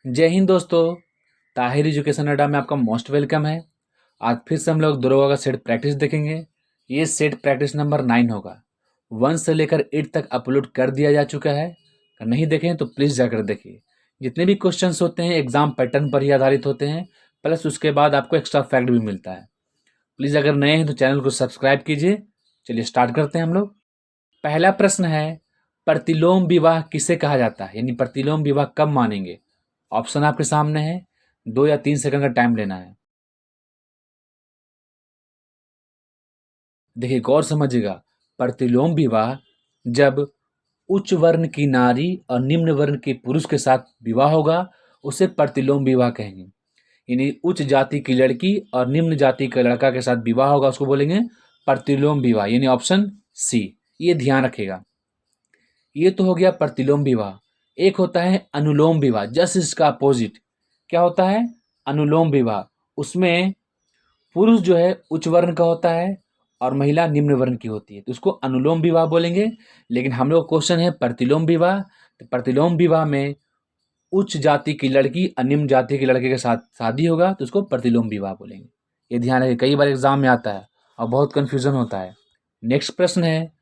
जय हिंद दोस्तों। ताहिर एजुकेशन अड्डा में आपका मोस्ट वेलकम है। आज फिर से हम लोग दरोगा का सेट प्रैक्टिस देखेंगे। ये सेट प्रैक्टिस नंबर 9 होगा। 1 से लेकर 8 तक अपलोड कर दिया जा चुका है। अगर नहीं देखें तो प्लीज़ जाकर देखिए। जितने भी क्वेश्चंस होते हैं एग्जाम पैटर्न पर ही आधारित होते हैं, प्लस उसके बाद आपको एक्स्ट्रा फैक्ट भी मिलता है। प्लीज़ अगर नए हैं तो चैनल को सब्सक्राइब कीजिए। चलिए स्टार्ट करते हैं हम लोग। पहला प्रश्न है, प्रतिलोम विवाह किसे कहा जाता है, यानी प्रतिलोम विवाह कब मानेंगे। ऑप्शन आपके सामने है, 2 या 3 सेकंड का टाइम लेना है। देखिए गौर समझिएगा, प्रतिलोम विवाह जब उच्च वर्ण की नारी और निम्न वर्ण के पुरुष के साथ विवाह होगा उसे प्रतिलोम विवाह कहेंगे। यानी उच्च जाति की लड़की और निम्न जाति का लड़का के साथ विवाह होगा उसको बोलेंगे प्रतिलोम विवाह, यानी ऑप्शन सी। ये ध्यान रखेगा। ये तो हो गया प्रतिलोम विवाह। एक होता है अनुलोम विवाह, जस्ट इसका अपोजिट। क्या होता है? अनुलोम विवाह। उसमें पुरुष जो है उच्च वर्ण का होता है और महिला निम्न वर्ण की होती है, तो उसको अनुलोम विवाह बोलेंगे। लेकिन हम लोग क्वेश्चन है प्रतिलोम विवाह, तो प्रतिलोम विवाह में उच्च जाति की लड़की और निम्न जाति के लड़के के साथ शादी होगा तो उसको प्रतिलोम विवाह बोलेंगे। ये ध्यान रखिए, कई बार एग्जाम में आता है और बहुत कन्फ्यूजन होता है। नेक्स्ट प्रश्न है,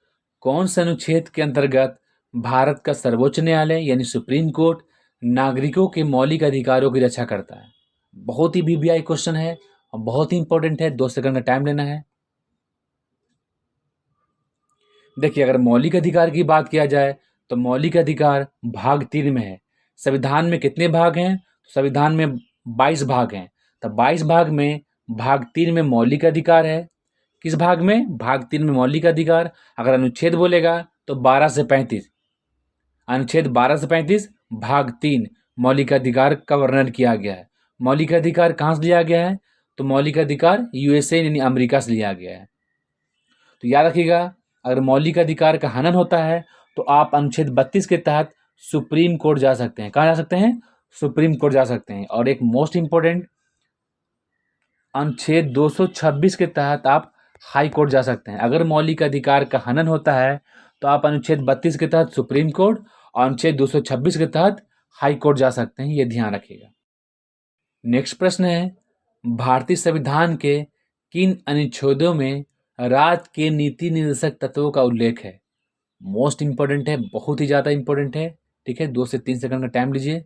कौन से अनुच्छेद के अंतर्गत भारत का सर्वोच्च न्यायालय यानी सुप्रीम कोर्ट नागरिकों के मौलिक अधिकारों की रक्षा करता है। बहुत ही वीवीआई क्वेश्चन है और बहुत ही इंपॉर्टेंट है। 2 सेकंड का टाइम लेना है। देखिए अगर मौलिक अधिकार की बात किया जाए तो मौलिक अधिकार भाग 3 में है। संविधान में कितने भाग हैं? संविधान में 22 भाग हैं। तो 22 भाग में भाग 3 में मौलिक अधिकार है। किस भाग में? भाग 3 में मौलिक अधिकार। अगर अनुच्छेद बोलेगा तो 12 से 35। अनुच्छेद 12 से 35 भाग 3 मौलिक अधिकार का वर्णन किया गया है। मौलिक अधिकार कहाँ से लिया गया है? तो मौलिक अधिकार यूएसए यानी अमेरिका से लिया गया है। तो याद रखिएगा, अगर मौलिक अधिकार का हनन होता है तो आप अनुच्छेद 32 के तहत सुप्रीम कोर्ट जा सकते हैं। कहाँ जा सकते हैं? सुप्रीम कोर्ट जा सकते हैं। और एक मोस्ट इंपॉर्टेंट, अनुच्छेद 226 के तहत आप हाई कोर्ट जा सकते हैं। अगर मौलिक अधिकार का हनन होता है तो आप अनुच्छेद 32 के तहत सुप्रीम कोर्ट और अनुच्छेद 226 के तहत हाई कोर्ट जा सकते हैं। ये ध्यान रखिएगा। नेक्स्ट प्रश्न है, भारतीय संविधान के किन अनुच्छेदों में राज्य के नीति निर्देशक तत्वों का उल्लेख है? मोस्ट इंपॉर्टेंट है, बहुत ही ज्यादा इंपॉर्टेंट है। ठीक है, 2 से 3 सेकंड का टाइम लीजिए।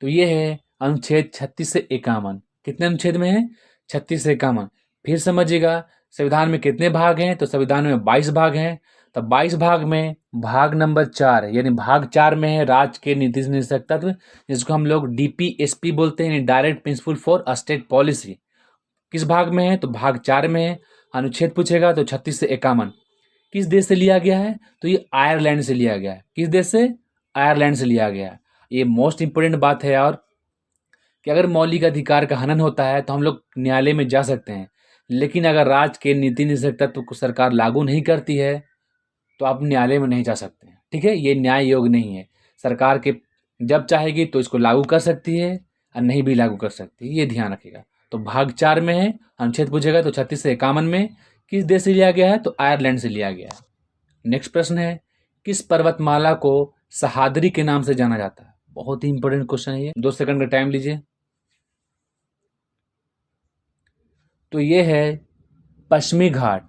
तो ये है अनुच्छेद 36 से 51। कितने अनुच्छेद में है? 36 से 51। फिर समझिएगा, संविधान में कितने भाग हैं? तो संविधान में 22 भाग हैं। तो 22 भाग में भाग नंबर 4 यानी भाग 4 में है राज्य के नीति निर्देशक तत्व, जिसको हम लोग डीपीएसपी बोलते हैं, direct principle for state policy. किस भाग में है? तो भाग 4 में है। अनुच्छेद पूछेगा तो 36 से 51 किस देश से लिया गया है? तो ये आयरलैंड से लिया गया है। किस देश से? आयरलैंड से लिया गया है। ये मोस्ट इंपोर्टेंट बात है। और कि अगर मौलिक अधिकार का हनन होता है तो हम लोग न्यायालय में जा सकते हैं, लेकिन अगर राज्य के नीति निर्देशक तत्व को सरकार लागू नहीं करती है तो आप न्यायालय में नहीं जा सकते हैं। ठीक है, ये न्याय योग्य नहीं है। सरकार के जब चाहेगी तो इसको लागू कर सकती है और नहीं भी लागू कर सकती, ये ध्यान रखिएगा। तो भाग 4 में है। अनुच्छेद पूछेगा तो 36 से 51 में किस देश से लिया गया है? तो आयरलैंड से लिया गया है। नेक्स्ट प्रश्न है, किस पर्वतमाला को सह्याद्री के नाम से जाना जाता है? बहुत ही इंपॉर्टेंट क्वेश्चन है ये। 2 सेकंड का टाइम लीजिए। तो ये है पश्चिमी घाट।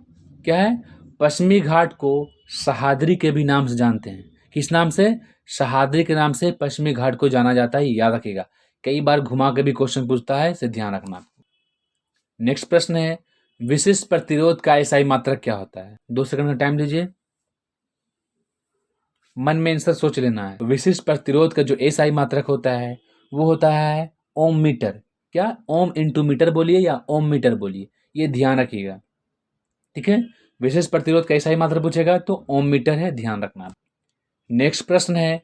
क्या है? पश्चिमी घाट को सह्याद्री के भी नाम से जानते हैं। किस नाम से? सह्याद्री के नाम से पश्चिमी घाट को जाना जाता है। याद रखिएगा, कई बार घुमा के भी क्वेश्चन पूछता है, इसे ध्यान रखना। नेक्स्ट प्रश्न है, विशिष्ट प्रतिरोध का एसआई मात्रक क्या होता है? 2 सेकंड का टाइम लीजिए, मन में आंसर सोच लेना है। तो विशिष्ट प्रतिरोध का जो एसआई मात्रक होता है वो होता है ओम मीटर। क्या? ओम इंटू मीटर बोलिए या ओम मीटर बोलिए, ये ध्यान रखिएगा। ठीक है, विशेष प्रतिरोध का एसआई मात्रक पूछेगा तो ओम मीटर है, ध्यान रखना। नेक्स्ट प्रश्न है,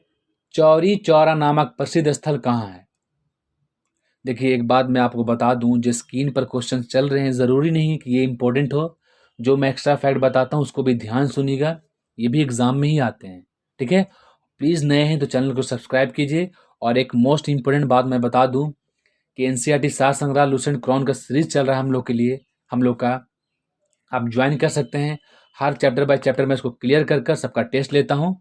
चौरी चौरा नामक प्रसिद्ध स्थल कहाँ है? देखिए एक बात मैं आपको बता दूं, जो स्क्रीन पर क्वेश्चन चल रहे हैं ज़रूरी नहीं कि ये इंपॉर्टेंट हो। जो मैं एक्स्ट्रा फैक्ट बताता हूँ उसको भी ध्यान सुनिएगा, ये भी एग्जाम में ही आते हैं। ठीक है, प्लीज़ नए हैं तो चैनल को सब्सक्राइब कीजिए। और एक मोस्ट इंपॉर्टेंट बात मैं बता दूं कि एनसीईआरटी सात संग्रह लुसेंट क्रॉन का सीरीज चल रहा है हम लोग के लिए, हम लोग का। आप ज्वाइन कर सकते हैं। हर चैप्टर बाय चैप्टर मैं इसको क्लियर कर कर सबका टेस्ट लेता हूँ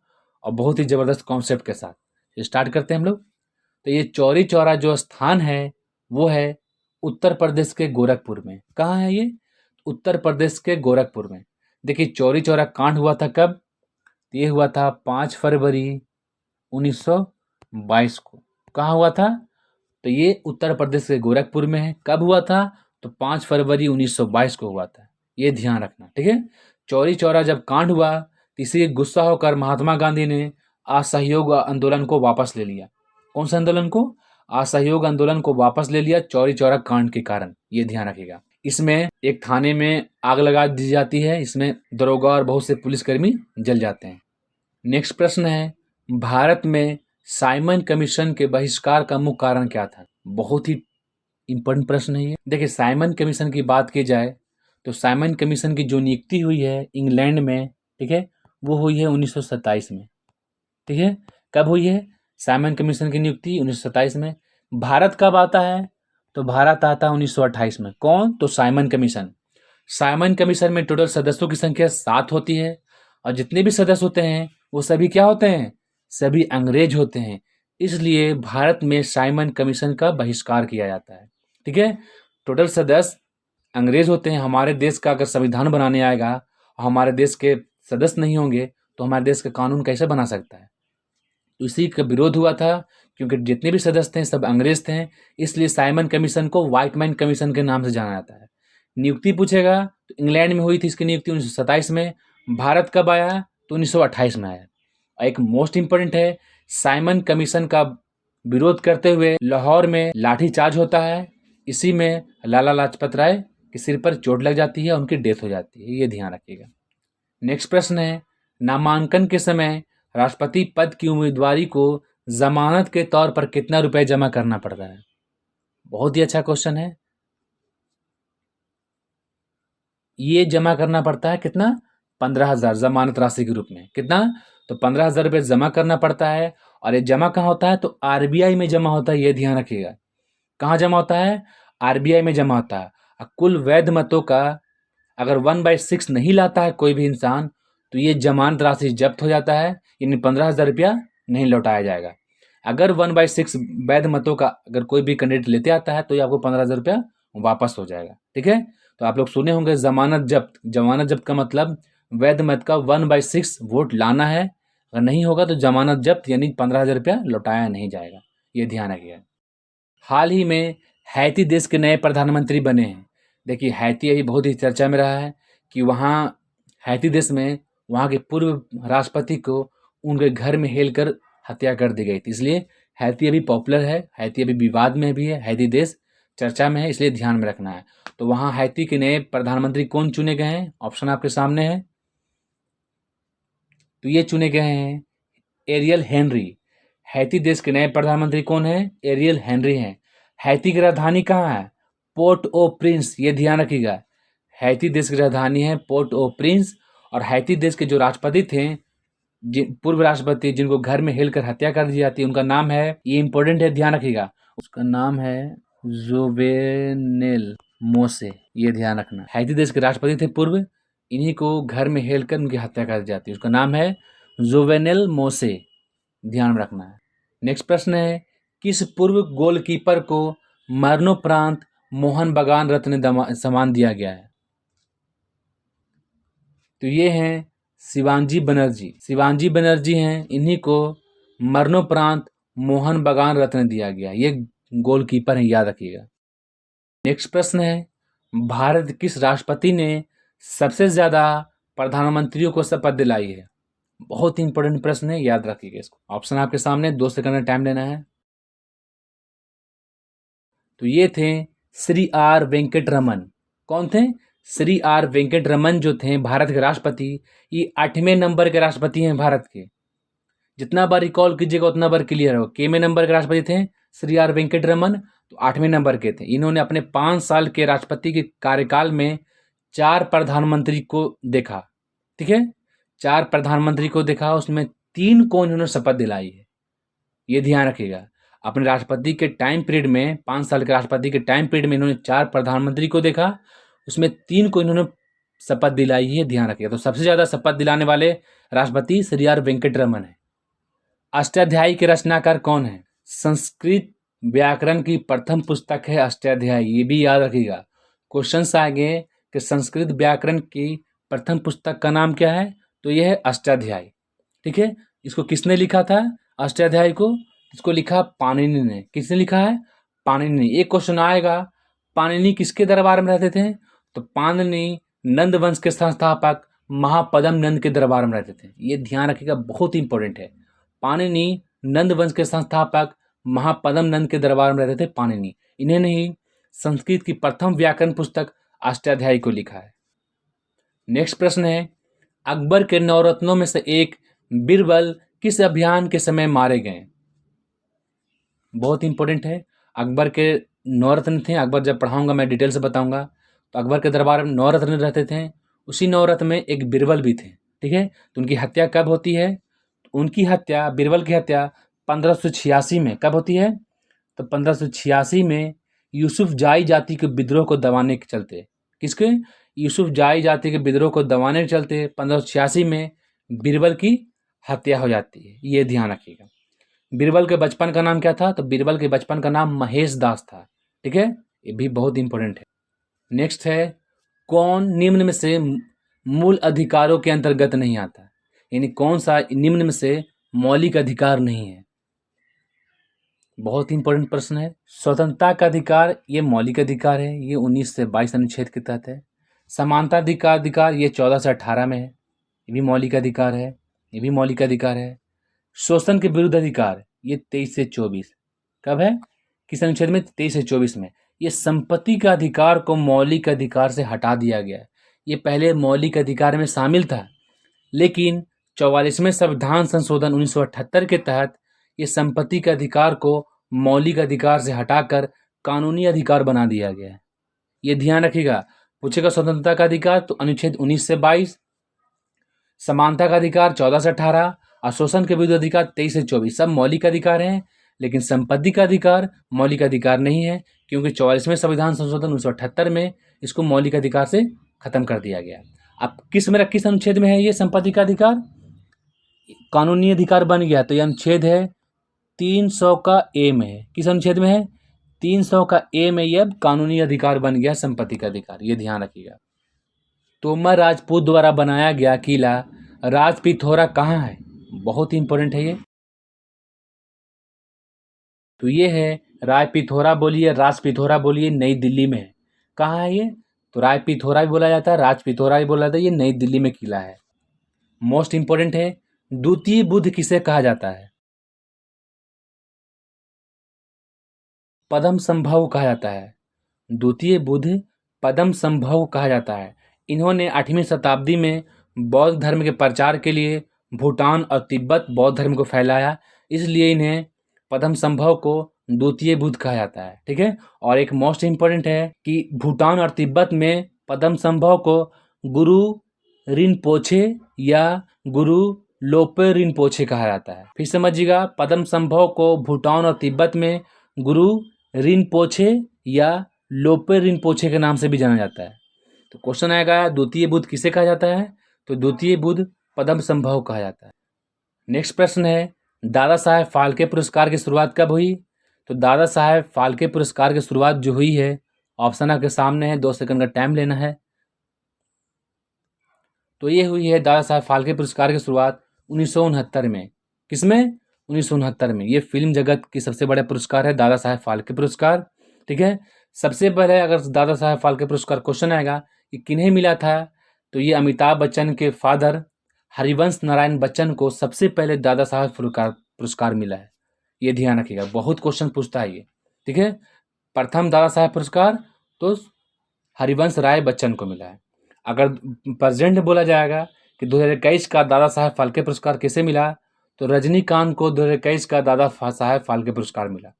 और बहुत ही ज़बरदस्त कॉन्सेप्ट के साथ। स्टार्ट करते हैं हम लोग। तो ये चौरी चौरा जो स्थान है वो है उत्तर प्रदेश के गोरखपुर में। कहाँ है ये? उत्तर प्रदेश के गोरखपुर में। देखिए चौरी चौरा कांड हुआ था कब? ये हुआ था 5 फरवरी 1922 को। कहाँ हुआ था? तो ये उत्तर प्रदेश के गोरखपुर में है। कब हुआ था? तो 5 फरवरी 1922 को हुआ था। ये ध्यान रखना, ठीक है। चौरी चौरा जब कांड हुआ तो इसी गुस्सा होकर महात्मा गांधी ने असहयोग आंदोलन को वापस ले लिया। कौन सा आंदोलन को? असहयोग आंदोलन को वापस ले लिया चौरी चौरा कांड के कारण। ये ध्यान रखिएगा। इसमें एक थाने में आग लगा दी जाती है, इसमें दरोगा और बहुत से पुलिसकर्मी जल जाते हैं। नेक्स्ट प्रश्न है, भारत में साइमन कमीशन के बहिष्कार का मुख्य कारण क्या था? बहुत ही इंपॉर्टेंट प्रश्न है ये। देखिए साइमन कमीशन की बात की जाए तो साइमन कमीशन की जो नियुक्ति हुई है इंग्लैंड में, ठीक है, वो हुई है 1927 में। ठीक है, कब हुई है साइमन कमीशन की नियुक्ति? 1927 में। भारत कब आता है? तो भारत आता है 1928 में। कौन? तो साइमन कमीशन। साइमन कमीशन में टोटल सदस्यों की संख्या 7 होती है और जितने भी सदस्य होते हैं वो सभी क्या होते हैं? सभी अंग्रेज होते हैं। इसलिए भारत में साइमन कमीशन का बहिष्कार किया जाता है। ठीक है, टोटल सदस्य अंग्रेज होते हैं। हमारे देश का अगर संविधान बनाने आएगा और हमारे देश के सदस्य नहीं होंगे तो हमारे देश का कानून कैसे बना सकता है? तो इसी का विरोध हुआ था क्योंकि जितने भी सदस्य थे सब अंग्रेज थे। इसलिए साइमन कमीशन को व्हाइट मैन कमीशन के नाम से जाना जाता है। नियुक्ति पूछेगा तो इंग्लैंड में हुई थी इसकी नियुक्ति 1927 में। भारत कब आया? तो 1928 में आया। एक मोस्ट इंपोर्टेंट है, साइमन कमीशन का विरोध करते हुए लाहौर में लाठीचार्ज होता है। इसी में लाला लाजपत राय के सिर पर चोट लग जाती है, उनकी डेथ हो जाती है। ये ध्यान रखिएगा। नेक्स्ट प्रश्न है, नामांकन के समय राष्ट्रपति पद की उम्मीदवारी को जमानत के तौर पर कितना रुपए जमा करना पड़ता है? बहुत ही अच्छा क्वेश्चन है। ये जमा करना पड़ता है कितना? 15,000 जमानत राशि के रूप में। कितना? तो 15,000 रुपये जमा करना पड़ता है। और ये जमा कहाँ होता है? तो आरबीआई में जमा होता है। ये ध्यान रखिएगा। कहाँ जमा होता है? आरबीआई में जमा होता है। कुल वैध मतों का अगर 1/6 नहीं लाता है कोई भी इंसान तो ये जमानत राशि जब्त हो जाता है, यानी 15,000 रुपया नहीं लौटाया जाएगा। अगर 1/6 वैध मतों का अगर कोई भी कैंडिडेट लेते आता है तो ये आपको 15,000 रुपया वापस हो जाएगा। ठीक है, तो आप लोग सुने होंगे जमानत जब्त। जमानत जब्त का मतलब वैध मत का 1/6 वोट लाना है, अगर नहीं होगा तो जमानत जब्त यानी 15,000 रुपया लौटाया नहीं जाएगा। ये ध्यान रखिएगा। हाल ही में हैती देश के नए प्रधानमंत्री बने हैं। देखिए हैती अभी बहुत ही चर्चा में रहा है कि वहाँ हैती देश में वहाँ के पूर्व राष्ट्रपति को उनके घर में हेल कर हत्या कर दी गई थी। इसलिए हैती अभी पॉपुलर है, हैती अभी विवाद में भी है, हैती देश चर्चा में है, इसलिए ध्यान में रखना है। तो वहाँ हैती के नए प्रधानमंत्री कौन चुने गए हैं? ऑप्शन आपके सामने है। तो ये चुने गए हैं एरियल हेनरी। हैती देश के नए प्रधानमंत्री कौन है? एरियल हेनरी हैं। हैती की राजधानी कहाँ है? पोर्ट ओ प्रिंस। ये ध्यान रखिएगा। हैती देश की राजधानी है पोर्ट ओ प्रिंस। और हैती देश के जो राष्ट्रपति थे, पूर्व राष्ट्रपति जिनको घर में हेल कर हत्या कर दी जाती है, उनका नाम है, ये इंपॉर्टेंट है, ध्यान रखिएगा, उसका नाम है जोवेनेल मोसे। ये ध्यान रखना। हैती देश के राष्ट्रपति थे पूर्व, इन्हीं को घर में हेल कर उनकी हत्या कर दी जाती है। उसका नाम है जोवेनेल मोसे। ध्यान रखना है। नेक्स्ट प्रश्न है, किस पूर्व गोलकीपर को मरणोपरांत मोहन बगान रत्न सम्मान दिया गया है? तो ये हैं शिवांजी बनर्जी। शिवांजी बनर्जी हैं, इन्हीं को मरणोपरांत मोहन बगान रत्न दिया गया। ये गोलकीपर हैं, याद रखिएगा। नेक्स्ट प्रश्न है, भारत किस राष्ट्रपति ने सबसे ज्यादा प्रधानमंत्रियों को शपथ दिलाई है? बहुत ही इंपॉर्टेंट प्रश्न है, याद रखिएगा इसको। ऑप्शन आपके सामने, 2 सेकंड का टाइम लेना है। तो ये थे श्री आर वेंकट रमन। कौन थे? श्री आर वेंकट रमन जो थे भारत के राष्ट्रपति, ये 8वें नंबर के राष्ट्रपति हैं भारत के। जितना बार रिकॉल कीजिएगा उतना बार क्लियर हो। केवें नंबर के राष्ट्रपति थे श्री आर वेंकट रमन, तो 8वें नंबर के थे। इन्होंने अपने 5 साल के राष्ट्रपति के कार्यकाल में 4 प्रधानमंत्री को देखा। ठीक है, 4 प्रधानमंत्री को देखा, उसमें 3 को इन्होंने शपथ दिलाई है। ये ध्यान रखिएगा। अपने राष्ट्रपति के टाइम पीरियड में, 5 साल के राष्ट्रपति के टाइम पीरियड में इन्होंने 4 प्रधानमंत्री को देखा, उसमें 3 को इन्होंने शपथ दिलाई है। ध्यान रखिएगा। तो सबसे ज्यादा शपथ दिलाने वाले राष्ट्रपति श्री आर वेंकट रमन है। अष्टाध्यायी के रचनाकार कौन है? संस्कृत व्याकरण की प्रथम पुस्तक है अष्टाध्यायी, ये भी याद रखिएगा। क्वेश्चन आएंगे कि संस्कृत व्याकरण की प्रथम पुस्तक का नाम क्या है, तो यह है अष्टाध्यायी। ठीक है, इसको किसने लिखा था अष्टाध्यायी को? इसको लिखा पाणिनि ने। किसने लिखा है? पाणिनि ने। एक क्वेश्चन आएगा, पाणिनि किसके दरबार में रहते थे? तो पाणिनि नंद वंश के संस्थापक महापद्म नंद के दरबार में रहते थे। ये ध्यान रखिएगा, बहुत इंपॉर्टेंट है। पाणिनि नंद वंश के संस्थापक महापद्म नंद के दरबार में रहते थे पाणिनि। इन्होंने ही संस्कृत की प्रथम व्याकरण पुस्तक अष्टाध्यायी को लिखा है। नेक्स्ट प्रश्न है, अकबर के नवरत्नों में से एक बीरबल किस अभियान के समय मारे गए? बहुत इंपॉर्टेंट है। अकबर के नवरत्न थे, अकबर जब पढ़ाऊंगा मैं डिटेल से बताऊंगा। तो अकबर के दरबार में नवरत्न रहते थे, उसी नवरत्न में एक बीरबल भी थे। ठीक है, तो उनकी हत्या कब होती है? उनकी हत्या, बीरबल की हत्या 1586 में कब होती है? तो 1586 में यूसुफ जाई जाति के विद्रोह को दबाने के चलते, किसके? यूसुफ जाई जाति के विद्रोह को दबाने के चलते 1586 में बीरबल की हत्या हो जाती है। ये ध्यान रखिएगा। बीरबल के बचपन का नाम क्या था? तो बीरबल के बचपन का नाम महेश दास था। ठीक है, ये भी बहुत इंपॉर्टेंट है। नेक्स्ट है, कौन निम्न में से मूल अधिकारों के अंतर्गत नहीं आता? यानी कौन सा निम्न में से मौलिक अधिकार नहीं है? बहुत इंपॉर्टेंट प्रश्न है। स्वतंत्रता का अधिकार ये मौलिक अधिकार है, ये 19 से 22 अनुच्छेद के तहत है। समानता अधिकार ये 14 से 18 में है, ये भी मौलिक अधिकार है, ये भी मौलिक अधिकार है। शोषण के विरुद्ध अधिकार ये 23 से 24 कब है? किस अनुच्छेद में? 23 से 24 में। ये संपत्ति का अधिकार को मौलिक अधिकार से हटा दिया गया है। ये पहले मौलिक अधिकार में शामिल था, लेकिन 44वें संविधान संशोधन 1978 के तहत ये संपत्ति के अधिकार को मौलिक अधिकार से हटाकर कानूनी अधिकार बना दिया गया है। ये ध्यान रखिएगा। पूछेगा स्वतंत्रता का अधिकार तो अनुच्छेद 19 से 22, समानता का अधिकार 14 से 18, और शोषण के विरुद्ध अधिकार 23 से 24 सब मौलिक अधिकार हैं। लेकिन संपत्ति का अधिकार मौलिक अधिकार नहीं है, क्योंकि 44वें संविधान संशोधन 1978 में इसको मौलिक अधिकार से खत्म कर दिया गया। अब किस अनुच्छेद में है ये संपत्ति का अधिकार? कानूनी अधिकार बन गया, तो ये अनुच्छेद है 300 का ए में है। किस अनुच्छेद में है? 300 का ए में ये अब कानूनी अधिकार बन गया संपत्ति का अधिकार। ये ध्यान रखिएगा। तोमर राजपूत द्वारा बनाया गया किला राजपिथौरा कहाँ है? बहुत इंपॉर्टेंट है ये। तो ये है राजपिथौरा बोलिए, राजपिथौरा बोलिए, नई दिल्ली में है। कहाँ है ये? तो राजपिथौरा भी बोला जाता है, राजपिथौरा भी बोला जाता है। ये नई दिल्ली में किला है। मोस्ट इंपॉर्टेंट है, द्वितीय बुद्ध किसे कहा जाता है? पद्म संभव कहा जाता है। द्वितीय बुद्ध पद्म संभव कहा जाता है। इन्होंने 8वीं शताब्दी में बौद्ध धर्म के प्रचार के लिए भूटान और तिब्बत बौद्ध धर्म को फैलाया, इसलिए इन्हें पद्म संभव को द्वितीय बुद्ध कहा जाता है। ठीक है, और एक मोस्ट इंपॉर्टेंट है कि भूटान और तिब्बत में पद्म संभव को गुरु रिनपोछे या गुरु लोपे रिनपोछे कहा जाता है। फिर समझिएगा, पद्म संभव को भूटान और तिब्बत में गुरु रिनपोछे या लोपे रिनपोछे के नाम से भी जाना जाता है। तो क्वेश्चन आएगा, द्वितीय बुद्ध किसे कहा जाता है? तो द्वितीय बुद्ध पद्म संभव कहा जाता है। नेक्स्ट प्रश्न है, दादा साहेब फाल्के पुरस्कार की शुरुआत कब हुई? तो दादा साहेब फाल्के पुरस्कार की शुरुआत जो हुई है, ऑप्शन आपके सामने है, 2 सेकंड का टाइम लेना है। तो ये हुई है दादा साहेब फाल्के पुरस्कार की शुरुआत 1969 में। किसमें? 1969 में। ये फिल्म जगत की सबसे बड़ा पुरस्कार है दादा साहेब फाल्के पुरस्कार। ठीक है, सबसे पहले अगर दादा साहेब फाल्के पुरस्कार क्वेश्चन आएगा कि किन्हें मिला था, तो ये अमिताभ बच्चन के फादर हरिवंश नारायण बच्चन को सबसे पहले दादा साहेब पुरस्कार मिला है। ये ध्यान रखिएगा, बहुत क्वेश्चन पूछता है ये। ठीक है, प्रथम दादा साहेब पुरस्कार तो हरिवंश राय बच्चन को मिला है। अगर प्रेजेंट बोला जाएगा कि 2021 का दादा साहेब फाल्के पुरस्कार किसे मिला, तो रजनीकांत को 2021 का दादा साहेब फाल्के पुरस्कार मिला।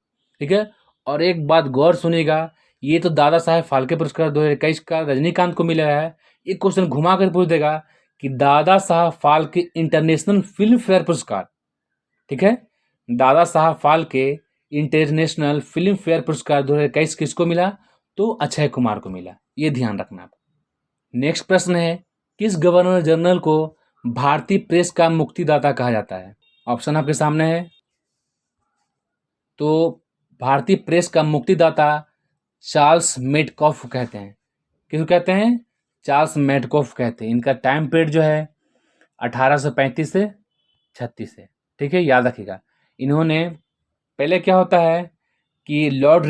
ठीक है, और एक बात गौर सुनिएगा, ये तो दादा साहेब फाल्के पुरस्कार 2021 का रजनीकांत को मिला है। एक क्वेश्चन घुमा कर पूछ देगा कि Dada Saheb Phalke international film fair पुरस्कार, ठीक है, Dada Saheb Phalke international film fair पुरस्कार 2021 किसको मिला? तो अक्षय कुमार को मिला। ये ध्यान रखना। नेक्स्ट प्रश्न है, किस गवर्नर जनरल को भारतीय प्रेस का मुक्तिदाता कहा जाता है? ऑप्शन आपके सामने है। तो भारतीय प्रेस का मुक्तिदाता चार्ल्स मेडकॉफ कहते हैं। किसको कहते हैं? चार्ल्स मेडकॉफ कहते हैं। इनका टाइम पीरियड जो है 1835 से 36 है। ठीक है, याद रखिएगा। इन्होंने पहले क्या होता है कि लॉर्ड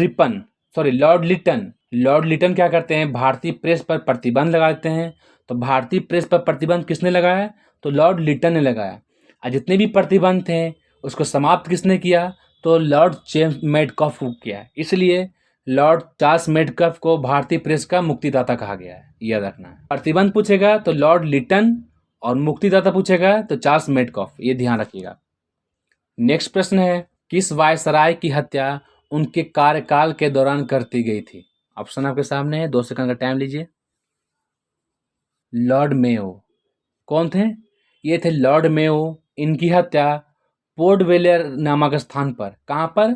लिटन क्या करते हैं, भारतीय प्रेस पर प्रतिबंध लगाते हैं। तो भारतीय प्रेस पर प्रतिबंध किसने लगाया? तो लॉर्ड लिटन ने लगाया। और जितने भी प्रतिबंध थे उसको समाप्त किसने किया? तो लॉर्ड जेम्स मेडकॉफ को किया। इसलिए लॉर्ड चार्ल्स मेडकॉफ को भारतीय प्रेस का मुक्तिदाता कहा गया है, याद रखना है। प्रतिबंध पूछेगा तो लॉर्ड लिटन, और मुक्तिदाता पूछेगा तो चार्ल्स मेडकॉफ, ये ध्यान रखिएगा। नेक्स्ट प्रश्न है, किस वायसराय की हत्या उनके कार्यकाल के दौरान करती गई थी? ऑप्शन आपके सामने है, 2 सेकंड का टाइम लीजिए। Lord Mayo. कौन थे? ये थे लॉर्ड मेयो। इनकी हत्या पोर्ट ब्लेयर नामक स्थान पर, कहाँ पर?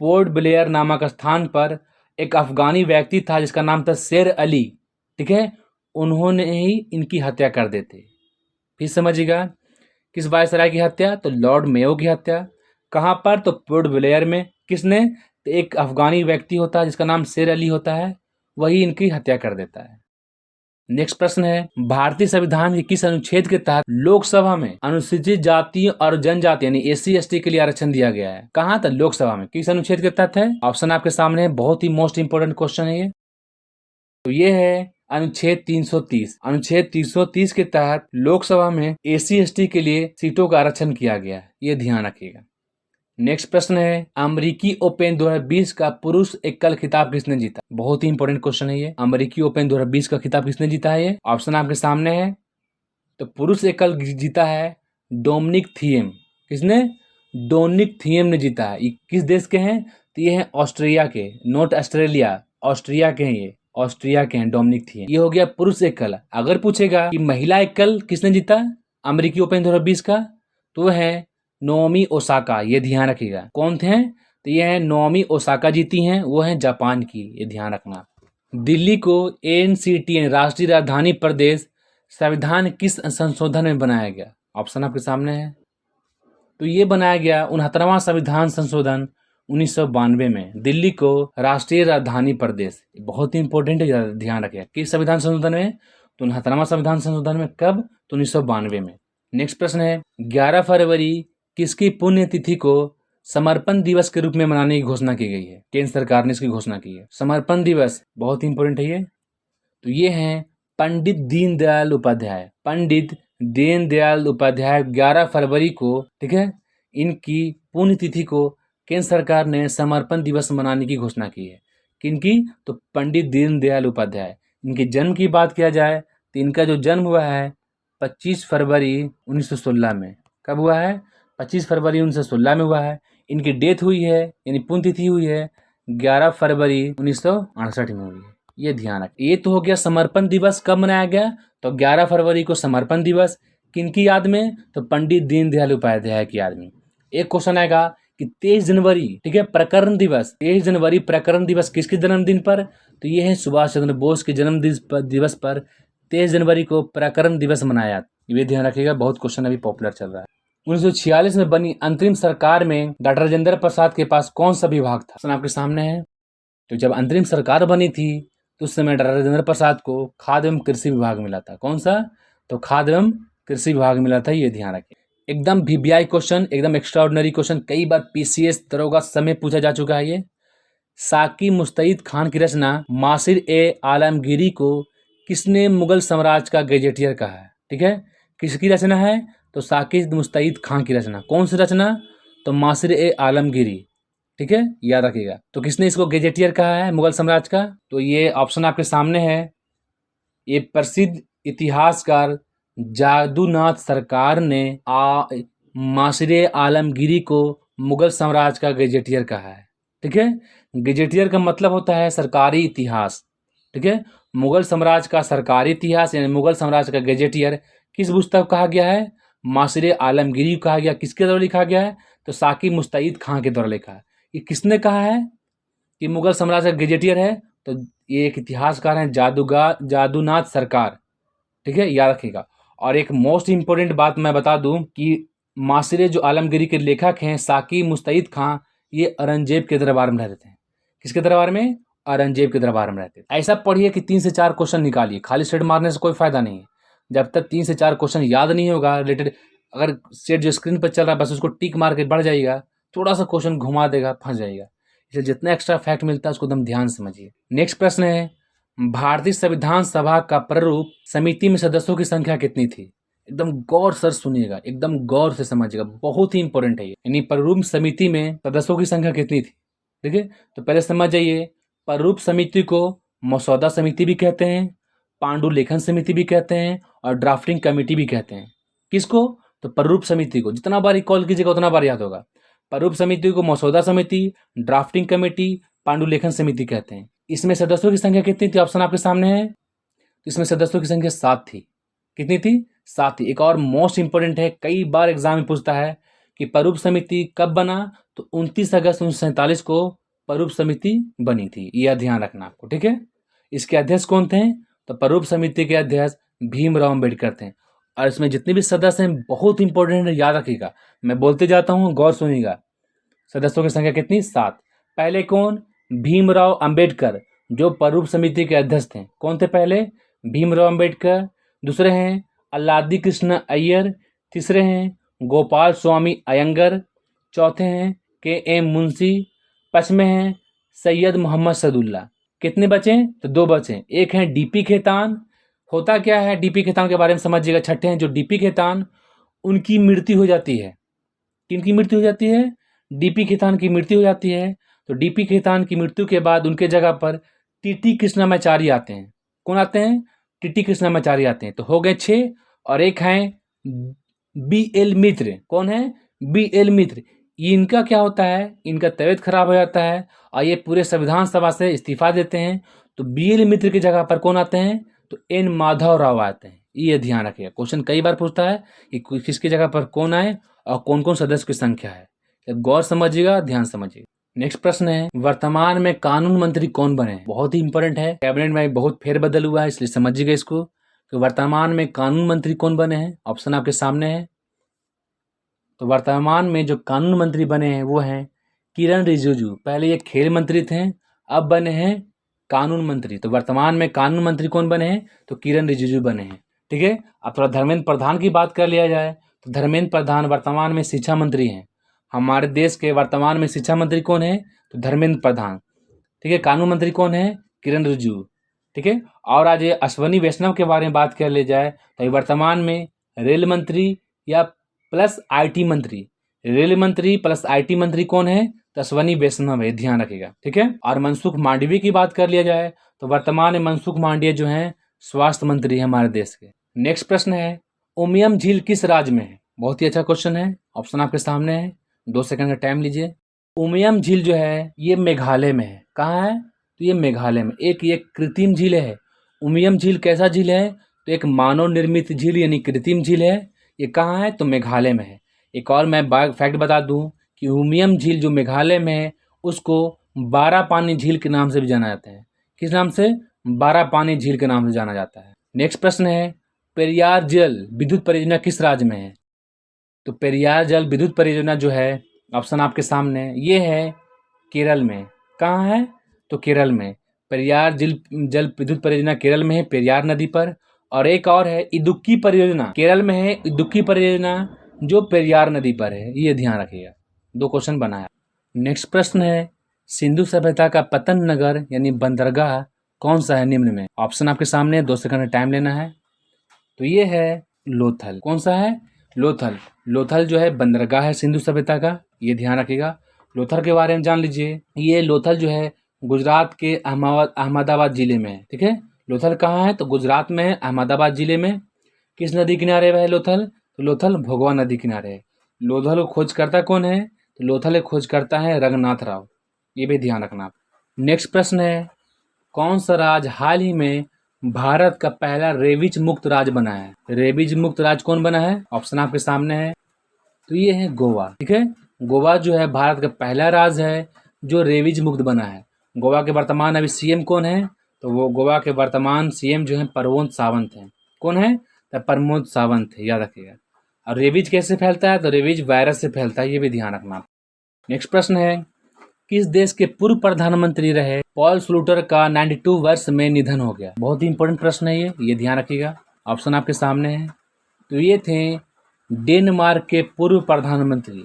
पोर्ट ब्लेयर नामक स्थान पर एक अफगानी व्यक्ति था जिसका नाम था शेर अली। ठीक है, उन्होंने ही इनकी हत्या कर देते। फिर समझिएगा, किस वायसराय की हत्या? तो लॉर्ड मेयो की हत्या। कहाँ पर? तो पोर्ट ब्लेयर में। किसने? तो एक अफगानी व्यक्ति होता है जिसका नाम शेर अली होता है, वही इनकी हत्या कर देता है। नेक्स्ट प्रश्न है, भारतीय संविधान के किस अनुच्छेद के तहत लोकसभा में अनुसूचित जाति और जनजाति यानी SC ST के लिए आरक्षण दिया गया है? कहाँ तक? लोकसभा में। किस अनुच्छेद के तहत है? ऑप्शन आपके सामने है, बहुत ही मोस्ट इंपोर्टेंट क्वेश्चन है ये। तो ये है अनुच्छेद 330। अनुच्छेद 330 के तहत लोकसभा में SC ST के लिए सीटों का आरक्षण किया गया है, ये ध्यान रखिएगा। नेक्स्ट प्रश्न है, अमेरिकी ओपन 2020 का पुरुष एकल खिताब किसने जीता? बहुत ही इंपॉर्टेंट क्वेश्चन है ये। अमेरिकी ओपन 2020 का खिताब किसने जीता है? ये ऑप्शन आपके सामने है। तो पुरुष एकल जीता है डोमिनिक थिएम। किसने? डोमिनिक थिएम ने जीता है। ये किस देश के हैं? तो ये हैं ऑस्ट्रिया के, नॉट ऑस्ट्रेलिया, ऑस्ट्रिया के हैं ये, ऑस्ट्रिया के हैं डोमिनिक थिएम। ये हो गया पुरुष एकल। अगर पूछेगा कि महिला एकल किसने जीता अमेरिकी ओपन 2020 का, तो वह है नोमी ओसाका, ये ध्यान रखिएगा। कौन थे? तो ये है नोमी ओसाका जीती हैं, वो हैं जापान की, ये ध्यान रखना। दिल्ली को NCT राष्ट्रीय राजधानी प्रदेश संविधान किस संशोधन में बनाया गया? ऑप्शन आपके सामने है। तो ये बनाया गया 69वां संविधान संशोधन 1992 में। दिल्ली को राष्ट्रीय राजधानी प्रदेश, बहुत ही इंपॉर्टेंट है, ध्यान रखिएगा। किस संविधान संशोधन में? तो 69वां संविधान संशोधन में। कब? तो 1992 में। नेक्स्ट प्रश्न है, 11 फरवरी किसकी पुण्यतिथि को समर्पण दिवस के रूप में मनाने की घोषणा की गई है? केंद्र सरकार ने इसकी घोषणा की है। समर्पण दिवस बहुत इंपॉर्टेंट है ये। तो ये हैं पंडित दीनदयाल उपाध्याय। पंडित दीनदयाल उपाध्याय 11 फरवरी को, ठीक है, इनकी पुण्यतिथि को केंद्र सरकार ने समर्पण दिवस मनाने की घोषणा की है। किनकी? तो पंडित दीनदयाल उपाध्याय। इनके जन्म की बात किया जाए तो इनका जो जन्म हुआ है 25 फरवरी 1916 में। कब हुआ है? 25 फरवरी 1916 में हुआ है। इनकी डेथ हुई है यानी पुण्यतिथि हुई है 11 फरवरी 1968 में हुई है, ये ध्यान रखें। ये तो हो गया समर्पण दिवस। कब मनाया गया? तो 11 फरवरी को समर्पण दिवस। किनकी याद में? तो पंडित दीनदयाल उपाध्याय की याद में। एक क्वेश्चन आएगा कि 23 जनवरी, ठीक है, प्रकरण दिवस, 23 जनवरी प्रकरण दिवस किसके जन्मदिन पर? तो ये है सुभाष चंद्र बोस के जन्म दिवस पर 23 जनवरी को प्रकरण दिवस मनाया। ये ध्यान रखिएगा, बहुत क्वेश्चन अभी पॉपुलर चल रहा है। 1946 में बनी अंतरिम सरकार में डॉक्टर राजेंद्र प्रसाद के पास कौन सा विभाग था? आपके सामने है। तो जब अंतरिम सरकार बनी थी तो उस समय डॉक्टर राजेंद्र प्रसाद को खाद्य एवं कृषि विभाग मिला था। कौन सा? तो खाद्य एवं कृषि विभाग मिला था, ये ध्यान रखें। एकदम VVI क्वेश्चन, एकदम एक्स्ट्राऑर्डिनरी क्वेश्चन, कई बार PCS दरोगा समय पूछा जा चुका है ये। साकी मुस्तैद खान की रचना मासिर-ए-आलमगीरी को किसने मुगल साम्राज्य का गैजेटियर कहा है? ठीक है, किसकी रचना है? तो साकी मुस्तैद खान की रचना। कौन सी रचना? तो मासिर-ए-आलमगीरी, ठीक है, याद रखिएगा। तो किसने इसको गैजेटियर कहा है मुगल साम्राज्य का? तो ये ऑप्शन आपके सामने है। ये प्रसिद्ध इतिहासकार जादूनाथ सरकार ने मासिर-ए-आलमगीरी को मुगल साम्राज्य का गैजेटियर कहा है। ठीक है, गैजेटियर का मतलब होता है सरकारी इतिहास। ठीक है, मुगल साम्राज्य का सरकारी इतिहास यानी मुगल साम्राज्य का गैजेटियर किस पुस्तक कहा गया है? मासिर-ए-आलमगीरी कहा गया। किसके द्वारा लिखा गया है? तो साकी मुस्तैद खान के द्वारा लिखा है। ये किसने कहा है कि मुगल साम्राज्य का गैजेटियर है? तो ये एक इतिहासकार हैं जादूनाथ सरकार। ठीक है, याद रखिएगा। और एक मोस्ट इंपोर्टेंट बात मैं बता दूं कि मासिरे जो आलमगीरी के लेखक हैं साकी मुस्तैद खां, ये औरंगजेब के दरबार में रहते थे। किसके दरबार में? औरंगजेब के दरबार में रहते थे। ऐसा पढ़िए कि 3 से 4 क्वेश्चन निकालिए, खाली सेट मारने से कोई फायदा नहीं है। जब तक 3 से 4 क्वेश्चन याद नहीं होगा रिलेटेड, अगर सेट जो स्क्रीन पर चल रहा है बस उसको टिक मार के बढ़ जाइएगा, थोड़ा सा क्वेश्चन घुमा देगा, फंस जाएगा। इसलिए जितना एक्स्ट्रा फैक्ट मिलता है उसको एकदम ध्यान से समझिए। नेक्स्ट प्रश्न है, भारतीय संविधान सभा का प्रारूप समिति में सदस्यों की संख्या कितनी थी? एकदम गौर से सुनिएगा, एकदम गौर से समझिएगा, बहुत ही इंपॉर्टेंट है ये। यानी प्रारूप समिति में सदस्यों की संख्या कितनी थी? ठीक है, तो पहले समझ जाइए, प्रारूप समिति को मसौदा समिति भी कहते हैं, पांडुलेखन समिति भी कहते हैं और ड्राफ्टिंग कमेटी भी कहते हैं। किसको? तो प्रारूप समिति को। जितना बार रिकॉल कीजिएगा उतना बार याद होगा। प्रारूप समिति को मसौदा समिति, ड्राफ्टिंग कमेटी, पांडुलेखन समिति कहते हैं। इसमें सदस्यों की संख्या कितनी थी? ऑप्शन आपके सामने है। इसमें सदस्यों की संख्या 7 थी। कितनी थी? 7 थी। एक और मोस्ट इंपोर्टेंट है, कई बार एग्जाम में पूछता है कि प्रारूप समिति कब बना? तो 29 अगस्त 1947 को प्रारूप समिति बनी थी। यह ध्यान रखना आपको, ठीक है। इसके अध्यक्ष कौन थे? तो प्रारूप समिति के अध्यक्ष भीमराव अम्बेडकर थे। और इसमें जितने भी सदस्य हैं बहुत इंपॉर्टेंट है, याद रखिएगा। मैं बोलते जाता हूँ, गौर सुनिएगा। सदस्यों की संख्या कितनी? 7। पहले कौन? भीमराव अम्बेडकर, जो प्रारूप समिति के अध्यक्ष थे। कौन थे पहले? भीमराव अम्बेडकर। दूसरे हैं अल्लादी कृष्ण अय्यर। तीसरे हैं गोपाल स्वामी अयंगर। चौथे हैं के.एम. मुंशी। पांचवें हैं सैयद मोहम्मद सदुल्ला। कितने बचे? तो 2 बचे। एक है डीपी खेतान। होता क्या है डीपी खेतान के बारे में समझिएगा। छठे हैं जो डीपी खेतान, उनकी मृत्यु हो जाती है। किनकी मृत्यु हो जाती है? डीपी खेतान की मृत्यु हो जाती है। तो डीपी खेतान की मृत्यु के बाद उनके जगह पर टीटी कृष्णामाचारी आते हैं। कौन आते हैं? टीटी कृष्णामाचारी आते हैं। तो हो गए 6। और एक हैं बी.एल. मित्र। कौन है? बी.एल. मित्र। इनका क्या होता है? इनका तबीयत खराब हो जाता है और ये पूरे संविधान सभा से इस्तीफा देते हैं। तो बी.एल. मित्र की जगह पर कौन आते हैं? तो एन माधव राव आते हैं। ये ध्यान रखिएगा, क्वेश्चन कई बार पूछता है कि किसकी जगह पर कौन आए और कौन कौन सदस्य की संख्या है। गौर समझिएगा, ध्यान समझिएगा। नेक्स्ट प्रश्न है, वर्तमान में कानून मंत्री कौन बने हैं? बहुत ही इंपॉर्टेंट है, कैबिनेट में बहुत फेरबदल हुआ है, इसलिए समझिएगा इसको कि वर्तमान में कानून मंत्री कौन बने हैं। ऑप्शन आपके सामने है। तो वर्तमान में जो कानून मंत्री बने हैं वो हैं किरण रिजिजू। पहले ये खेल मंत्री थे, अब बने हैं कानून मंत्री। तो वर्तमान में कानून मंत्री कौन बने हैं? तो किरण रिजिजू बने हैं, ठीक है। अब थोड़ा धर्मेंद्र प्रधान की बात कर लिया जाए तो धर्मेंद्र प्रधान वर्तमान में शिक्षा मंत्री हैं। हमारे देश के वर्तमान में शिक्षा मंत्री कौन है? तो धर्मेंद्र प्रधान, ठीक है। कानून मंत्री कौन है? किरण रिजिजू, ठीक है। और आज ये अश्वनी वैष्णव के बारे में बात कर ली जाए तो ये वर्तमान में रेल मंत्री या प्लस आईटी मंत्री। रेल मंत्री प्लस आईटी मंत्री कौन है? तो अश्वनी वैष्णव है, ध्यान रखिएगा, ठीक है। और मनसुख मांडविया की बात कर लिया जाए तो वर्तमान में मनसुख मांडविया जो है स्वास्थ्य मंत्री है हमारे देश के। नेक्स्ट प्रश्न है, उमियम झील किस राज्य में है? बहुत ही अच्छा क्वेश्चन है, ऑप्शन आपके सामने है, 2 सेकंड का टाइम लीजिए। उमियम झील जो है ये मेघालय में है। कहाँ है? तो ये मेघालय में। एक ये कृत्रिम झील है। उमियम झील कैसा झील है? तो एक मानव निर्मित झील यानी कृत्रिम झील है। ये कहाँ है? तो मेघालय में है। एक और मैं फैक्ट बता दूं कि उमियम झील जो मेघालय में है उसको 12 पानी झील के नाम से भी जाना जाता है। किस नाम से? 12 पानी झील के नाम से जाना जाता है। नेक्स्ट प्रश्न है, पेरियार जल विद्युत परियोजना किस राज्य में है? तो पेरियार जल विद्युत परियोजना जो है ऑप्शन आपके सामने है, ये है केरल में। कहाँ है? तो केरल में। पेरियार जल विद्युत परियोजना केरल में है, पेरियार नदी पर। और एक और है इदुक्की परियोजना, केरल में है इदुक्की परियोजना जो पेरियार नदी पर है। ये ध्यान रखिएगा, 2 क्वेश्चन बनाया। नेक्स्ट प्रश्न है, सिंधु सभ्यता का पतन नगर यानी बंदरगाह कौन सा है निम्न में? ऑप्शन आपके सामने, 2 सेकंड टाइम लेना है। तो ये है लोथल। कौन सा है? लोथल। लोथल जो है बंदरगाह है सिंधु सभ्यता का, ये ध्यान रखिएगा। लोथल के बारे में जान लीजिए। ये लोथल जो है गुजरात के अहमदाबाद जिले में है, ठीक है। लोथल कहाँ है? तो गुजरात में है, अहमदाबाद जिले में। किस नदी किनारे है लोथल? तो लोथल भोगवा नदी किनारे है। लोथल को खोज करता कौन है? तो लोथल खोज करता है रंगनाथ राव, ये भी ध्यान रखना। नेक्स्ट प्रश्न है, कौन सा राज्य हाल ही में भारत का पहला रेबीज मुक्त राज्य बना है? रेबीज मुक्त राज्य कौन बना है? ऑप्शन आपके सामने है। तो ये है गोवा, ठीक है। गोवा जो है भारत का पहला राज्य है जो रेबीज मुक्त बना है। गोवा के वर्तमान अभी सीएम कौन है? तो वो गोवा के वर्तमान सीएम जो है प्रमोद सावंत हैं। कौन है? तो प्रमोद सावंत है, याद रखिएगा। और रेबीज कैसे फैलता है? तो रेबीज वायरस से फैलता है, ये भी ध्यान रखना। नेक्स्ट प्रश्न है, किस देश के पूर्व प्रधानमंत्री रहे पॉल स्लूटर का 92 वर्ष में निधन हो गया? बहुत ही इंपॉर्टेंट प्रश्न है ये ध्यान रखिएगा। ऑप्शन आपके सामने है। तो ये थे डेनमार्क के पूर्व प्रधानमंत्री।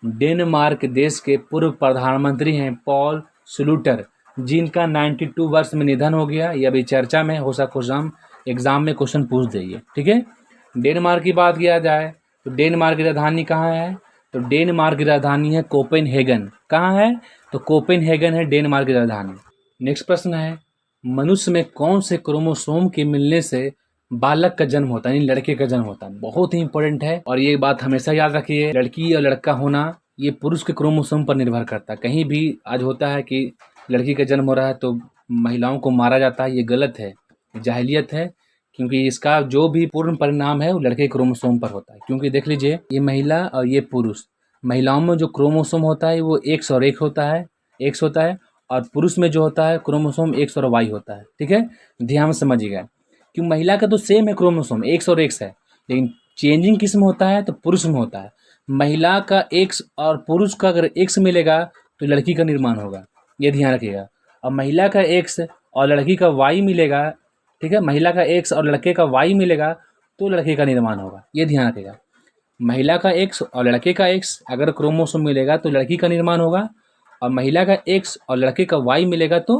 डेनमार्क देश के पूर्व प्रधानमंत्री हैं पॉल स्लूटर, जिनका 92 वर्ष में निधन हो गया। ये अभी चर्चा में, हो सकता एग्जाम में क्वेश्चन पूछ देंगे, ठीक है। डेनमार्क की बात किया जाए तो डेनमार्क की राजधानी कहाँ है? तो डेनमार्क की राजधानी है कोपेनहेगन। कहाँ है? तो कोपेनहेगन है डेनमार्क की राजधानी। नेक्स्ट प्रश्न है, मनुष्य में कौन से क्रोमोसोम के मिलने से बालक का जन्म होता है, यानी लड़के का जन्म होता है? बहुत ही इंपॉर्टेंट है और ये बात हमेशा याद रखिए, लड़की और लड़का होना ये पुरुष के क्रोमोसोम पर निर्भर करता है। कहीं भी आज होता है कि लड़की का जन्म हो रहा है तो महिलाओं को मारा जाता है, ये गलत है, जाहिलियत है, क्योंकि इसका जो भी पूर्ण परिणाम है वो लड़के के क्रोमोसोम पर होता है। क्योंकि देख लीजिए, ये महिला और ये पुरुष, महिलाओं में जो क्रोमोसोम होता है वो X और X होता है, X होता है, और पुरुष में जो होता है क्रोमोसोम X और Y होता है, ठीक है। ध्यान से समझिएगा, क्यों महिला का तो सेम है क्रोमोसोम X और X है, लेकिन चेंजिंग किस में होता है? तो पुरुष में होता है। महिला का X और पुरुष का अगर X मिलेगा तो लड़की का निर्माण होगा, ये ध्यान रखिएगा। और महिला का X और लड़की का Y मिलेगा, ठीक है, महिला का X और लड़के का Y मिलेगा तो लड़के का निर्माण होगा, ये ध्यान रखिएगा। महिला का X और लड़के का X अगर क्रोमोसोम मिलेगा तो लड़की का निर्माण होगा, और महिला का X और लड़के का Y मिलेगा तो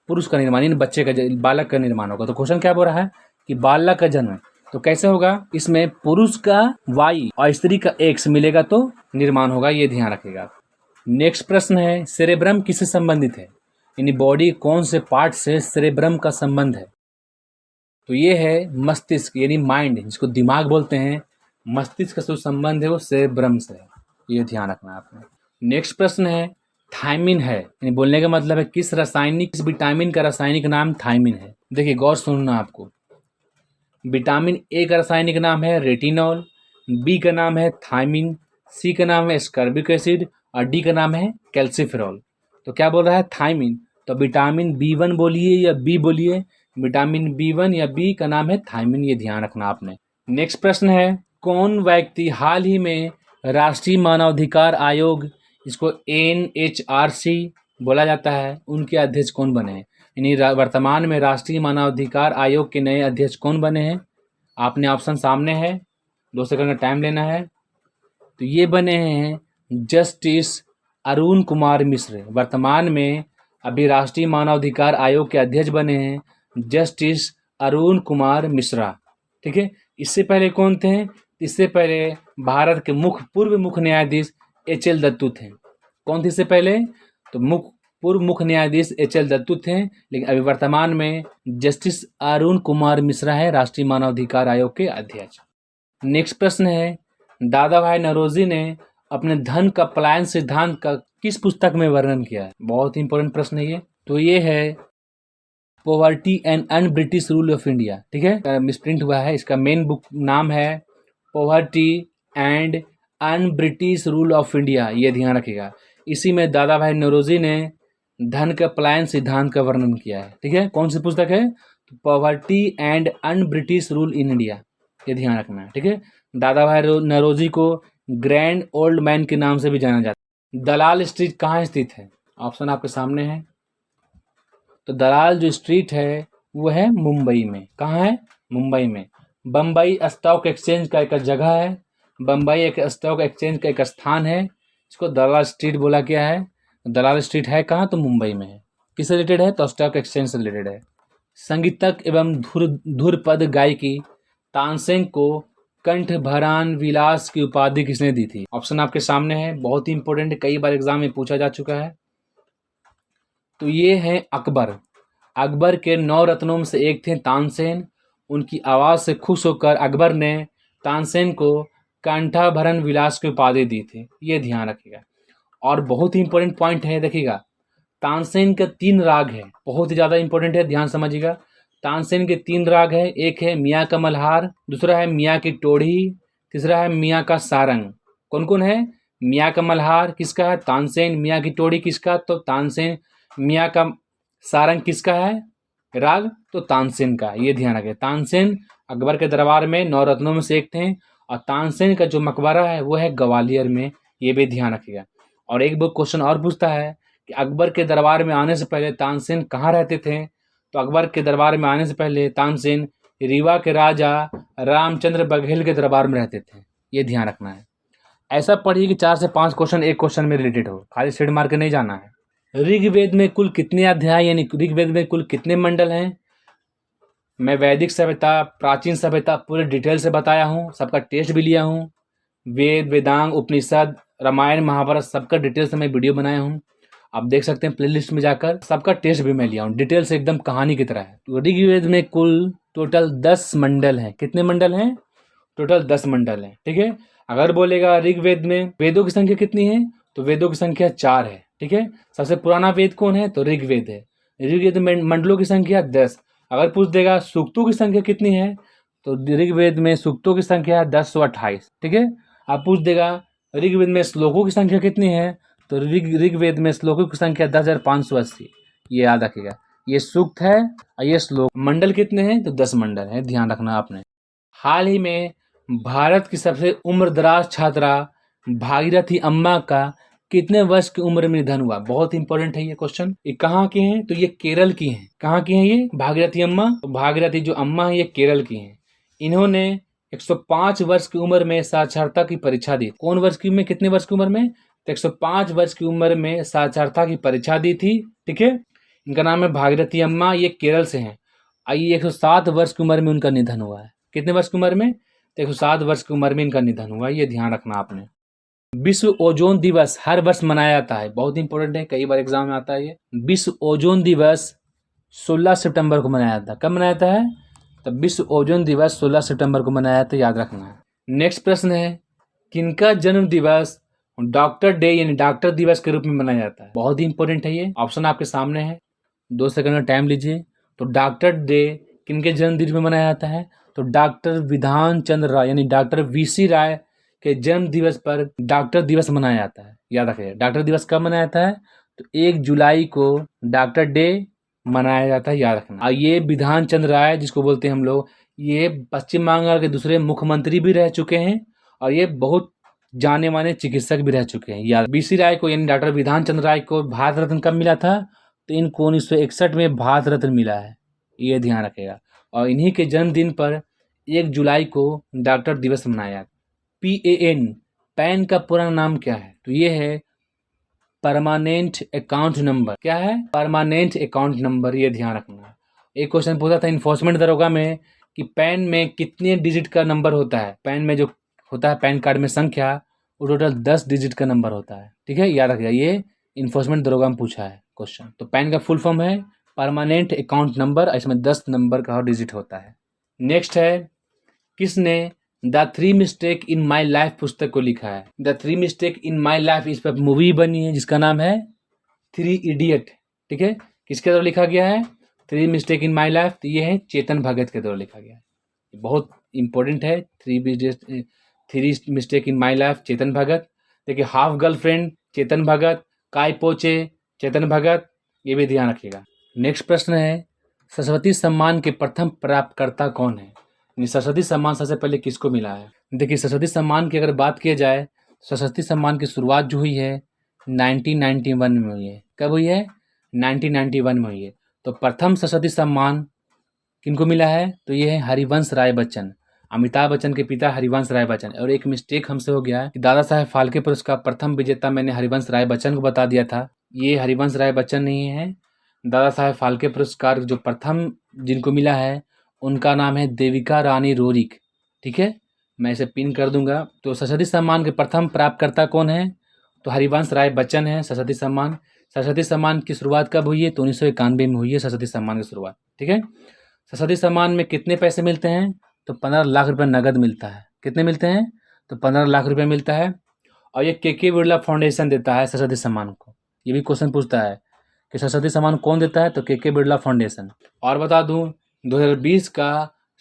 पुरुष का निर्माण, यानी बच्चे का, बालक का निर्माण होगा। तो क्वेश्चन क्या बोल रहा है कि बालक का जन्म, तो कैसे होगा? इसमें पुरुष का Y और स्त्री का X मिलेगा तो निर्माण होगा, ये ध्यान रखिएगा। नेक्स्ट प्रश्न है, सेरेब्रम किससे संबंधित है, यानी बॉडी कौन से पार्ट से सेरेब्रम का संबंध है? तो ये है मस्तिष्क, यानी माइंड, जिसको दिमाग बोलते हैं। मस्तिष्क का जो संबंध है वो सेरेब्रम से है, ये ध्यान रखना है आपने। नेक्स्ट प्रश्न है, थायमिन है, यानी बोलने का मतलब है किस विटामिन का रासायनिक नाम थायमिन है? देखिए गौर सुनना आपको। विटामिन ए का रासायनिक नाम है रेटिनॉल, बी का नाम है थायमिन, सी का नाम है स्कर्बिक एसिड, और डी का नाम है कैल्सिफेरॉल। तो क्या बोल रहा है? थायमिन। तो विटामिन B1 बोलिए या बी बोलिए, विटामिन B1 या बी का नाम है थायमिन, ये ध्यान रखना आपने। नेक्स्ट प्रश्न है, कौन व्यक्ति हाल ही में राष्ट्रीय मानवाधिकार आयोग, इसको NHRC बोला जाता है, उनके अध्यक्ष कौन बने हैं? यानी वर्तमान में राष्ट्रीय मानवाधिकार आयोग के नए अध्यक्ष कौन बने हैं? आपने ऑप्शन सामने है, 2 सेकंड का टाइम लेना है। तो ये बने हैं जस्टिस अरुण कुमार मिश्र। वर्तमान में अभी राष्ट्रीय मानवाधिकार आयोग के अध्यक्ष बने हैं जस्टिस अरुण कुमार मिश्रा, ठीक है। इससे पहले कौन थे? इससे पहले भारत के पूर्व मुख्य न्यायाधीश HL दत्तू थे। कौन थे इससे पहले? तो पूर्व मुख्य न्यायाधीश HL दत्तू थे, लेकिन अभी वर्तमान में जस्टिस अरुण कुमार मिश्रा है राष्ट्रीय मानवाधिकार आयोग के अध्यक्ष। नेक्स्ट प्रश्न है, दादा भाई नौरोजी ने अपने धन का पलायन सिद्धांत का किस पुस्तक में वर्णन किया है? बहुत इंपॉर्टेंट प्रश्न है ये। तो ये है poverty and un British rule of India, ठीक है, मिसप्रिंट हुआ है। इसका मेन बुक नाम है poverty and un British rule of India, ये ध्यान रखिएगा। इसी में दादा भाई नौरोजी ने धन का पलायन सिद्धांत का वर्णन किया है, ठीक है। कौन सी पुस्तक है? तो poverty and un British rule in India, ये ध्यान रखना है, ठीक है। दादा भाई नौरोजी को ग्रैंड ओल्ड मैन के नाम से भी जाना जाता है। दलाल स्ट्रीट कहाँ स्थित है? ऑप्शन आपके सामने है। तो दलाल जो स्ट्रीट है वो है मुंबई में। कहाँ है? मुंबई में। बम्बई स्टॉक एक्सचेंज का एक जगह है, बम्बई एक स्टॉक एक्सचेंज का एक स्थान है, इसको दलाल स्ट्रीट बोला गया है। दलाल स्ट्रीट है कहाँ? तो मुंबई में है। किससे रिलेटेड है? तो स्टॉक एक्सचेंज से रिलेटेड है। संगीतक एवं धुरपद गायकी तानसेन को कंठभरान विलास की उपाधि किसने दी थी? ऑप्शन आपके सामने है, बहुत ही इंपॉर्टेंट, कई बार एग्जाम में पूछा जा चुका है। तो ये है अकबर। अकबर के 9 रत्नों में से एक थे तानसेन। उनकी आवाज़ से खुश होकर अकबर ने तानसेन को कंठाभरण विलास की उपाधि दी थी, ये ध्यान रखिएगा। और बहुत ही इंपॉर्टेंट पॉइंट है, देखिएगा, तानसेन के 3 राग है, बहुत ही ज़्यादा इंपॉर्टेंट है, ध्यान समझिएगा। तानसेन के 3 राग है, एक है मियाँ का मल्हार, दूसरा है मियाँ की टोढ़ी, तीसरा है मियाँ का सारंग। कौन कौन है? मियाँ का मल्हार किसका है? तानसेन। मियाँ की टोढ़ी किसका? तो तानसेन। मियाँ का सारंग किसका है राग? तो तानसेन का, ये ध्यान रखें। तानसेन अकबर के दरबार में 9 रत्नों में से एक थे, और तानसेन का जो मकबरा है वो है ग्वालियर में, ये भी ध्यान रखिएगा। और एक बुक क्वेश्चन और पूछता है कि अकबर के दरबार में आने से पहले तानसेन कहाँ रहते थे? तो अकबर के दरबार में आने से पहले तानसेन रीवा के राजा रामचंद्र बघेल के दरबार में रहते थे, ये ध्यान रखना है। ऐसा पढ़िए कि 4 से 5 क्वेश्चन एक क्वेश्चन में रिलेटेड हो, खाली स्टेट मार के नहीं जाना है। ऋग्वेद में कुल कितने अध्याय यानी ऋग्वेद में कुल कितने मंडल हैं? मैं वैदिक सभ्यता, प्राचीन सभ्यता पूरे डिटेल से बताया हूँ, सबका टेस्ट भी लिया हूँ। वेद, वेदांग, उपनिषद, रामायण, महाभारत सबका डिटेल से मैं वीडियो बनाया हूँ, आप देख सकते हैं प्लेलिस्ट में जाकर। सबका टेस्ट भी मैं लिया हूँ, डिटेल से एकदम कहानी की तरह है। तो ऋग्वेद में कुल टोटल 10 मंडल हैं। कितने मंडल हैं? टोटल 10 मंडल हैं, ठीक है। अगर बोलेगा ऋग्वेद में वेदों की संख्या कितनी है, तो वेदों की संख्या 4 है, ठीक है। सबसे पुराना वेद कौन है? तो ऋग्वेद है। ऋग्वेद में मंडलों की संख्या 10। अगर पूछ देगा सूक्तों की संख्या कितनी है, तो ऋग्वेद में सूक्तों की संख्या 1028, ठीक है। आप पूछ देगा ऋग्वेद में श्लोकों की संख्या कितनी है, तो ऋग्वेद में श्लोकों की संख्या 10,580, ये याद रखिएगा। ये सूक्त है और ये श्लोक। मंडल कितने हैं? तो 10 मंडल है, ध्यान रखना आपने। हाल ही में भारत की सबसे उम्रदराज छात्रा भागीरथी अम्मा का कितने वर्ष की उम्र में निधन हुआ? बहुत इंपॉर्टेंट है ये क्वेश्चन। ये कहाँ के हैं? तो ये केरल की हैं। कहाँ की हैं ये? भागीरथी अम्मा। तो भागीरथी जो अम्मा है ये केरल की हैं। इन्होंने 105 वर्ष की उम्र में साक्षरता की परीक्षा दी। कौन वर्ष की में? कितने वर्ष की उम्र में? तो 105 वर्ष की उम्र में साक्षरता की परीक्षा दी थी, ठीक है। इनका नाम है भागीरथी अम्मा, ये केरल से हैं। आइए 107 वर्ष की उम्र में उनका निधन हुआ है। कितने वर्ष की उम्र में? 107 वर्ष की उम्र में इनका निधन हुआ, ये ध्यान रखना आपने। विश्व ओजोन दिवस हर वर्ष मनाया जाता है, बहुत इंपॉर्टेंट है, कई बार एग्जाम में आता है ये। विश्व ओजोन दिवस 16 सितंबर को मनाया जाता है। कब मनाया जाता है? तो विश्व ओजोन दिवस 16 सितंबर को मनाया जाता है, याद रखना है। नेक्स्ट प्रश्न है, किनका जन्म दिवस डॉक्टर डे यानी डॉक्टर दिवस के रूप में मनाया जाता है? बहुत ही इंपॉर्टेंट है ये। ऑप्शन आपके सामने है, 2 सेकंड का टाइम लीजिए। तो डॉक्टर डे किनके जन्म दिन में मनाया जाता है? तो डॉक्टर विधान चंद्र राय यानी डॉक्टर वीसी राय के जन्म दिवस पर डॉक्टर दिवस मनाया जाता है, याद रखिए। डॉक्टर दिवस कब मनाया जाता है? तो 1 जुलाई को डॉक्टर डे मनाया जाता है, याद रखना। और ये विधान चंद्र राय जिसको बोलते हैं हम लोग, ये पश्चिम बंगाल के दूसरे मुख्यमंत्री भी रह चुके हैं और ये बहुत जाने माने चिकित्सक भी रह चुके हैं, याद। बीसी राय को यानी डॉक्टर विधान चंद्र राय को भारत रत्न कब मिला था? तो इनको 1961 में भारत रत्न मिला है, ये ध्यान रखेगा। और इन्हीं के जन्मदिन पर 1 जुलाई को डॉक्टर दिवस मनाया। PAN, पैन का पूरा नाम क्या है? तो ये है परमानेंट अकाउंट नंबर। क्या है? परमानेंट अकाउंट नंबर, ये ध्यान रखना। एक क्वेश्चन पूछा था इन्फोर्समेंट दरोगा में कि पैन में कितने डिजिट का नंबर होता है? पैन में जो होता है पैन कार्ड में संख्या, वो टोटल 10 डिजिट का नंबर होता है, ठीक है, याद रखिएगा। ये इन्फोर्समेंट दरोगा में पूछा है क्वेश्चन। तो पैन का फुल फॉर्म है परमानेंट अकाउंट नंबर, इसमें 10 नंबर का डिजिट होता है। नेक्स्ट है, किसने the 3 mistake in my life पुस्तक को लिखा है? The 3 mistake in my life, इस पर मूवी बनी है जिसका नाम है 3 इडियट, ठीक है। किसके द्वारा लिखा गया है 3 मिस्टेक इन माई लाइफ? तो ये है चेतन भगत के द्वारा लिखा गया है, बहुत इंपॉर्टेंट है। 3 mistake in my life, Chetan Bhagat. देखिए, हाफ गर्लफ्रेंड चेतन भगत, काय पोचे चेतन भगत, ये भी ध्यान रखिएगा। नेक्स्ट प्रश्न है, सरस्वती सम्मान के प्रथम प्राप्तकर्ता कौन है? सरस्वती सम्मान सबसे पहले किसको मिला है? देखिए, सरस्वती सम्मान की अगर बात किया जाए, सरस्वती सम्मान की शुरुआत जो हुई है 1991 में हुई है। कब हुई है? 1991 में हुई है। तो प्रथम सरस्वती सम्मान किनको मिला है? तो ये है हरिवंश राय बच्चन, अमिताभ बच्चन के पिता हरिवंश राय बच्चन। और एक मिस्टेक हमसे हो गया है कि दादा साहेब फाल्के पुरस्कार प्रथम विजेता मैंने हरिवंश राय बच्चन को बता दिया था। ये हरिवंश राय बच्चन नहीं है। दादा साहेब फाल्के पुरस्कार जो प्रथम जिनको मिला है उनका नाम है देविका रानी रोरिक, ठीक है, मैं इसे पिन कर दूंगा। तो सरस्वती सम्मान के प्रथम प्राप्तकर्ता कौन है? तो हरिवंश राय बच्चन है सरस्वती सम्मान। सरस्वती सम्मान की शुरुआत कब हुई है? तो 1991 में हुई है सरस्वती सम्मान की शुरुआत, ठीक है। सरस्वती सम्मान में कितने पैसे मिलते हैं? तो 15 लाख रुपये नगद मिलता है। कितने मिलते हैं? तो 15 लाख रुपये मिलता है। और ये के बिरला फाउंडेशन देता है सरस्वती सम्मान को। ये भी क्वेश्चन पूछता है कि सरस्वती सम्मान कौन देता है? तो के बिरला फाउंडेशन। और बता दूं 2020 का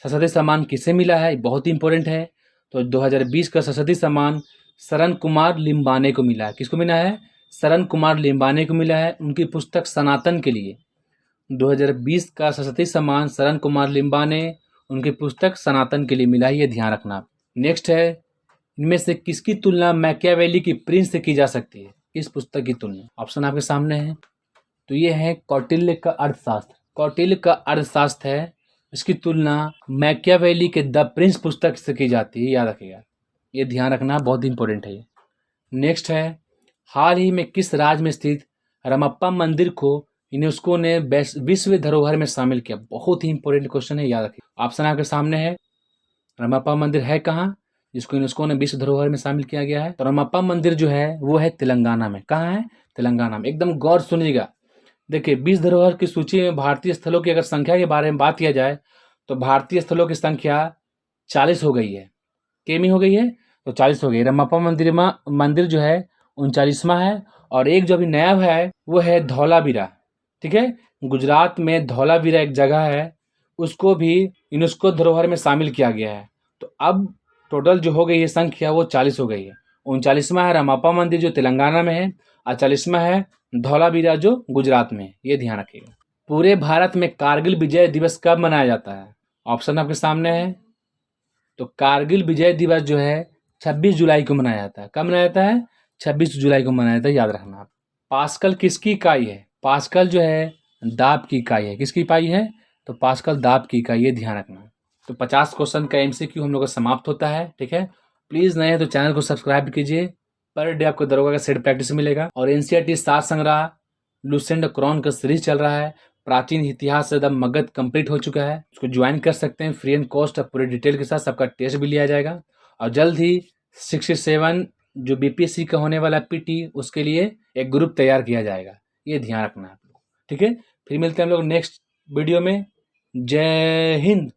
सरस्वती सम्मान किसे मिला है? बहुत ही इंपॉर्टेंट है। तो 2020 का सरस्वती सम्मान शरण कुमार लिम्बाने को मिला है। किसको मिला है? शरण कुमार लिम्बाने को मिला है, उनकी पुस्तक सनातन के लिए। 2020 का सरस्वती सम्मान शरण कुमार लिम्बाने, उनकी पुस्तक सनातन के लिए मिला है, ये ध्यान रखना। नेक्स्ट है, इनमें से किसकी तुलना मैकियावेली की प्रिंस से की जा सकती है? किस पुस्तक की तुलना? ऑप्शन आपके सामने है। तो ये है कौटिल्य का अर्थशास्त्र। कौटिल्य का अर्थशास्त्र है, इसकी तुलना मैकियावेली के द प्रिंस पुस्तक से की जाती है, याद रखिएगा, ये ध्यान रखना, बहुत इंपॉर्टेंट है ये। नेक्स्ट है, हाल ही में किस राज्य में स्थित रमप्पा मंदिर को यूनेस्को ने विश्व धरोहर में शामिल किया? बहुत ही इंपॉर्टेंट क्वेश्चन है, याद रखिए। ऑप्शन आपके सामने है। रमप्पा मंदिर है कहाँ जिसको यूनेस्को ने विश्व धरोहर में शामिल किया गया है? तो रमप्पा मंदिर जो है वो है तेलंगाना में। कहाँ है? तेलंगाना में। एकदम गौर सुनिएगा। देखिए, विश्व धरोहर की सूची में भारतीय स्थलों की अगर संख्या के बारे में बात किया जाए तो भारतीय स्थलों की संख्या 40 हो गई है। कितनी हो गई है? तो 40 हो गई। रमप्पा मंदिर जो है 39वां है, और एक जो अभी नया है वो है धौलावीरा। ठीक है, गुजरात में धौलावीरा एक जगह है, उसको भी यूनेस्को धरोहर में शामिल किया गया है। तो अब टोटल जो हो गई है संख्या वो 40 हो गई है। 39वां है रमप्पा मंदिर जो तेलंगाना में है, और 40वां है धौलावीरा जो गुजरात में है। ये ध्यान रखिएगा। पूरे भारत में कारगिल विजय दिवस कब मनाया जाता है? ऑप्शन आपके सामने है। तो कारगिल विजय दिवस जो है 26 जुलाई को मनाया जाता है। कब मनाया जाता है? 26 जुलाई को मनाया जाता है, याद रखना आप। पास्कल किसकी इकाई है? पास्कल जो है दाब की इकाई है। किसकी इकाई है? तो पास्कल दाब की इकाई है, ध्यान रखना। तो 50 क्वेश्चन का एमसीक्यू हम लोग का समाप्त होता है। ठीक है, प्लीज़ नए हैं तो चैनल को सब्सक्राइब कीजिए। पर डे आपको दरोगा का सेट प्रैक्टिस मिलेगा। और एनसीईआरटी सात संग्रह लुसेंट क्रॉन का सीरीज चल रहा है। प्राचीन इतिहास से एकदम मगध कंप्लीट हो चुका है, उसको ज्वाइन कर सकते हैं फ्री एंड कॉस्ट, पूरे डिटेल के साथ सबका टेस्ट भी लिया जाएगा। और जल्द ही 67 जो बीपीएससी का होने वाला पीटी, उसके लिए एक ग्रुप तैयार किया जाएगा। ये ध्यान रखना आप लोग। ठीक है, फिर मिलते हैं हम लोग नेक्स्ट वीडियो में। जय हिंद।